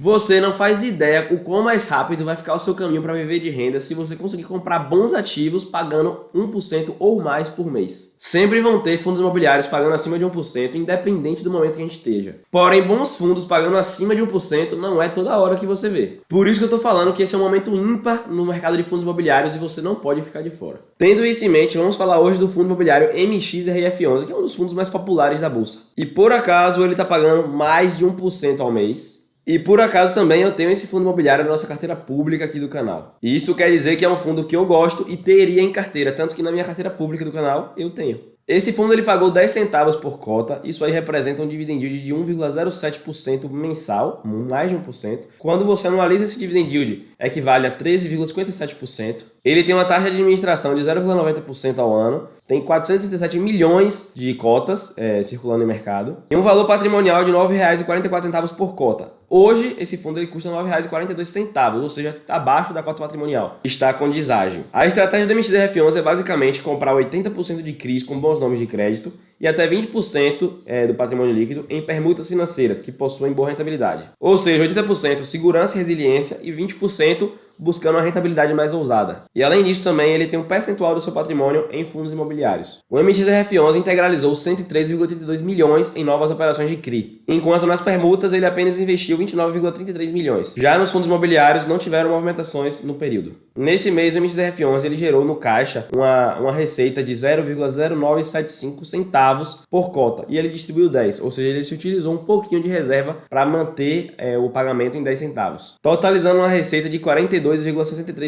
Você não faz ideia o quão mais rápido vai ficar o seu caminho para viver de renda se você conseguir comprar bons ativos pagando 1% ou mais por mês. Sempre vão ter fundos imobiliários pagando acima de 1%, independente do momento que a gente esteja. Porém, bons fundos pagando acima de 1% não é toda hora que você vê. Por isso que eu tô falando que esse é um momento ímpar no mercado de fundos imobiliários e você não pode ficar de fora. Tendo isso em mente, vamos falar hoje do fundo imobiliário MXRF11, que é um dos fundos mais populares da bolsa. E por acaso ele está pagando mais de 1% ao mês. E por acaso também eu tenho esse fundo imobiliário na nossa carteira pública aqui do canal. E isso quer dizer que é um fundo que eu gosto e teria em carteira, tanto que na minha carteira pública do canal eu tenho. Esse fundo ele pagou 10 centavos por cota, isso aí representa um dividend yield de 1,07% mensal, mais de 1%. Quando você anualiza esse dividend yield, equivale a 13,57%. Ele tem uma taxa de administração de 0,90% ao ano, tem 437 milhões de cotas circulando no mercado e um valor patrimonial de R$ 9,44 por cota. Hoje, esse fundo ele custa R$ 9,42, ou seja, está abaixo da cota patrimonial. Está com deságio. A estratégia do MXRF11 é basicamente comprar 80% de CRIs com bons nomes de crédito e até 20% do patrimônio líquido em permutas financeiras que possuem boa rentabilidade. Ou seja, 80% segurança e resiliência e 20% buscando uma rentabilidade mais ousada. E além disso também ele tem um percentual do seu patrimônio em fundos imobiliários. O MXRF11 integralizou 103,82 milhões em novas operações de CRI, enquanto nas permutas ele apenas investiu 29,33 milhões. Já nos fundos imobiliários não tiveram movimentações no período. Nesse mês o MXRF11 ele gerou no caixa uma receita de 0,0975 centavos por cota e ele distribuiu 10, ou seja, ele se utilizou um pouquinho de reserva para manter o pagamento em 10 centavos, totalizando uma receita de 42,63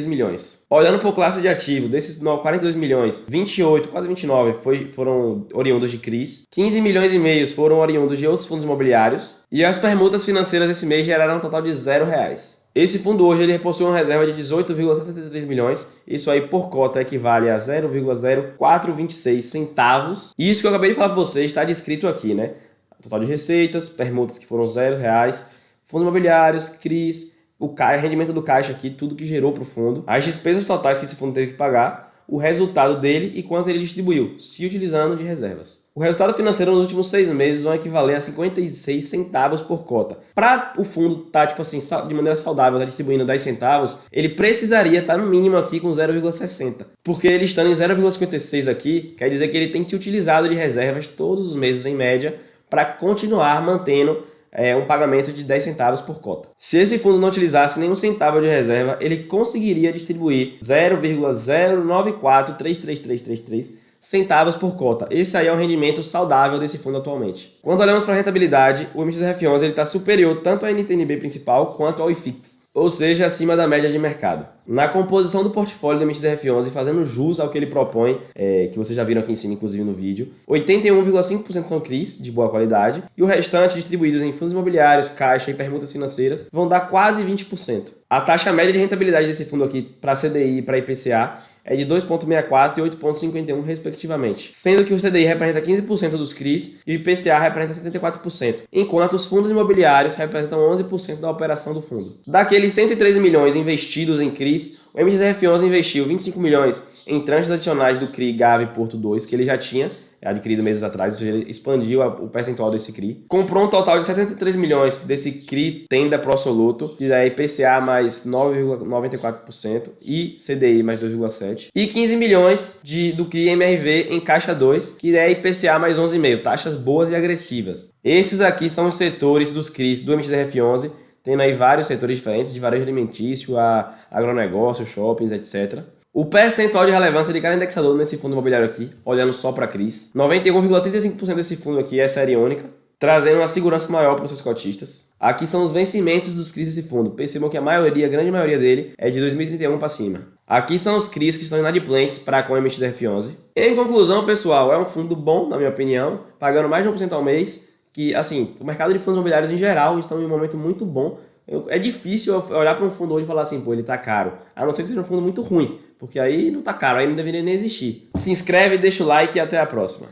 milhões. Olhando por classe de ativo, desses 42 milhões, 28, quase 29 foram oriundos de CRIs, 15 milhões e meio foram oriundos de outros fundos imobiliários e as permutas financeiras esse mês geraram um total de R$0. Esse fundo hoje ele possui uma reserva de 18,63 milhões, isso aí por cota equivale a 0,0426 centavos. E isso que eu acabei de falar para vocês está descrito aqui, né? Total de receitas, permutas que foram R$0, fundos imobiliários, CRIs, o rendimento do caixa aqui, tudo que gerou para o fundo, as despesas totais que esse fundo teve que pagar, o resultado dele e quanto ele distribuiu, se utilizando de reservas. O resultado financeiro nos últimos 6 meses vai equivaler a 56 centavos por cota. Para o fundo estar, de maneira saudável, distribuindo 10 centavos, ele precisaria estar no mínimo aqui com 0,60. Porque ele estando em 0,56 aqui, quer dizer que ele tem que se utilizado de reservas todos os meses em média para continuar mantendo um pagamento de 10 centavos por cota. Se esse fundo não utilizasse nenhum centavo de reserva, ele conseguiria distribuir 0,09433333 centavos por cota. Esse aí é o rendimento saudável desse fundo atualmente. Quando olhamos para a rentabilidade, o MXRF11 está superior tanto ao NTNB principal quanto ao IFIX, ou seja, acima da média de mercado. Na composição do portfólio do MXRF11, fazendo jus ao que ele propõe, que vocês já viram aqui em cima, inclusive no vídeo, 81,5% são CRIs de boa qualidade e o restante, distribuídos em fundos imobiliários, caixa e permutas financeiras, vão dar quase 20%. A taxa média de rentabilidade desse fundo aqui para CDI e para IPCA é de 2,64 e 8,51 respectivamente, sendo que o CDI representa 15% dos CRIs e o IPCA representa 74%, enquanto os fundos imobiliários representam 11% da operação do fundo. Daqueles 113 milhões investidos em CRIs, o MXRF11 investiu 25 milhões em tranches adicionais do CRI Gave Porto 2, que ele já tinha adquirido meses atrás, ou seja, ele expandiu o percentual desse CRI. Comprou um total de 73 milhões desse CRI Tenda Pro Soluto, que é IPCA mais 9,94% e CDI mais 2,7%. E 15 milhões do CRI MRV em Caixa 2, que é IPCA mais 11,5%, taxas boas e agressivas. Esses aqui são os setores dos CRIs do MXRF11, tendo aí vários setores diferentes, de varejo alimentício, a agronegócio, shoppings, etc. O percentual de relevância de cada indexador nesse fundo imobiliário aqui, olhando só para CRIs, 91,35% desse fundo aqui é série única, trazendo uma segurança maior para os seus cotistas. Aqui são os vencimentos dos CRIs desse fundo. Percebam que a grande maioria dele é de 2031 para cima. Aqui são os CRIs que estão inadimplentes para com o MXRF11. Em conclusão, pessoal, é um fundo bom, na minha opinião, pagando mais de 1% ao mês, que, assim, o mercado de fundos imobiliários em geral estão em um momento muito bom. É difícil olhar para um fundo hoje e falar assim, pô, ele tá caro. A não ser que seja um fundo muito ruim, porque aí não tá caro, aí não deveria nem existir. Se inscreve, deixa o like e até a próxima.